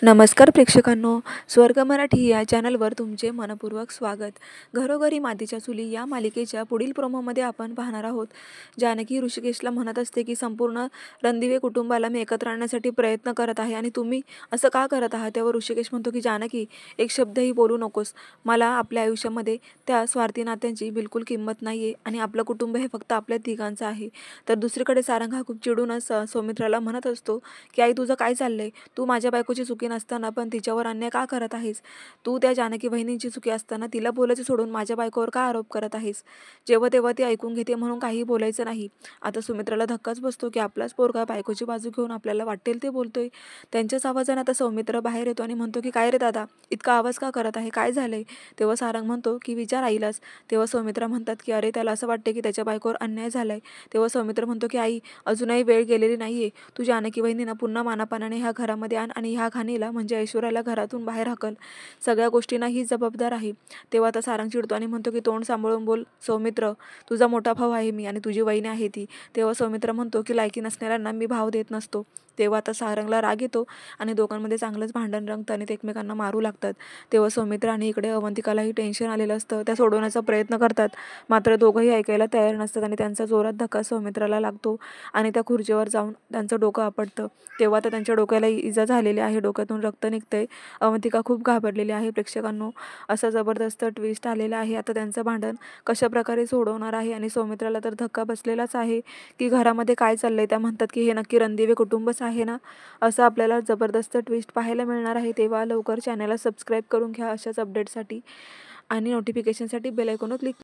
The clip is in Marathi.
नमस्कार प्रेक्षकांनो, स्वर्ग मराठी या चॅनलवर तुमचे मनपूर्वक स्वागत. घरोघरी मातीच्या चुली या मालिकेच्या पुढील प्रोमोमध्ये आपण पाहणार आहोत. जानकी ऋषिकेशला म्हणत असते की संपूर्ण रणदिवे कुटुंबाला मी एकत्र आणण्यासाठी प्रयत्न करत आहे आणि तुम्ही असं का करत आहात. तेव्हा ऋषिकेश म्हणतो की जानकी, एक शब्दही बोलू नकोस. मला आपल्या आयुष्यामध्ये त्या स्वार्थी नात्यांची बिलकुल किंमत नाही आहे आणि आपलं कुटुंब हे फक्त आपल्या तिघांचं आहे. तर दुसरीकडे सारंग हा खूप चिडूनच सौमित्राला म्हणत असतो की आई, तुझं काय चाललंय? तू माझ्या बायकोची चुकी नसताना पण तिच्यावर अन्याय का करत आहेस? तू त्या जानकी बहिणींची चुकी असताना तिला बोलायचं सोडून माझ्या बायकोवर का आरोप करत आहेस? जेव्हा तेव्हा ती ऐकून घेते म्हणून काही बोलायचं नाही. आता सुमित्राला धक्काच बसतो की आपलाच पोरगा बायकोची बाजू घेऊन आपल्याला वाटेल ते बोलतोय. त्यांच्याच आवाजाने आता सौमित्र बाहेर येतो आणि म्हणतो की काय रे दादा, इतका आवाज का करत आहे? काय झालंय? तेव्हा सारंग म्हणतो की विचार आईलाच. तेव्हा सौमित्रा म्हणतात की अरे, त्याला असं वाटते की त्याच्या बायकोवर अन्याय झालाय. तेव्हा सौमित्र म्हणतो की आई, अजूनही वेळ गेलेली नाहीये. तू जानकी बहिणींना पुन्हा मानापानाने ह्या घरामध्ये आण आणि ह्या घाणीला म्हणजे ऐश्वर्याला घरातून बाहेर हाकल. सगळ्या गोष्टींना ही जबाबदार आहे. तेव्हा आता सारंग चिडतो आणि म्हणतो की तोंड सांभाळून बोल सौमित्र, तुझा मोठा भाऊ आहे मी आणि तुझी वहिनी आहे ती. तेव्हा सौमित्र म्हणतो की लायकी नसणाऱ्यांना मी भाव देत नसतो. तेव्हा आता सारंगला राग येतो आणि दोघांमध्ये चांगलंच भांडण रंगतं आणि ते एकमेकांना मारू लागतात. तेव्हा सौमित्र आणि इकडे अवंतिकालाही टेन्शन आलेलं असतं. त्या सोडवण्याचा प्रयत्न करतात, मात्र दोघंही ऐकायला तयार नसतात आणि त्यांचा जोरात धक्का सौमित्राला लागतो आणि त्या खुर्चीवर जाऊन त्यांचं डोकं आपटतं. तेव्हा आता त्यांच्या डोक्याला इजा झालेली आहे, डोक्यातून रक्त निघतंय. अवंतिका खूप घाबरलेली आहे. प्रेक्षकांनो, असा जबरदस्त ट्विस्ट आलेला आहे. आता त्यांचं भांडण कशा प्रकारे सोडवणार आहे आणि सौमित्राला तर धक्का बसलेलाच आहे की घरामध्ये काय चाललंय. त्या म्हणतात की हे नक्की रणदिवे कुटुंबच आहे ना, असं आपल्याला जबरदस्त ट्विस्ट पाहायला मिळणार आहे. तेव्हा लवकर चॅनलला सबस्क्राईब करून घ्या अशाच अपडेटसाठी आणि नोटिफिकेशनसाठी बेल आयकॉनवर क्लिक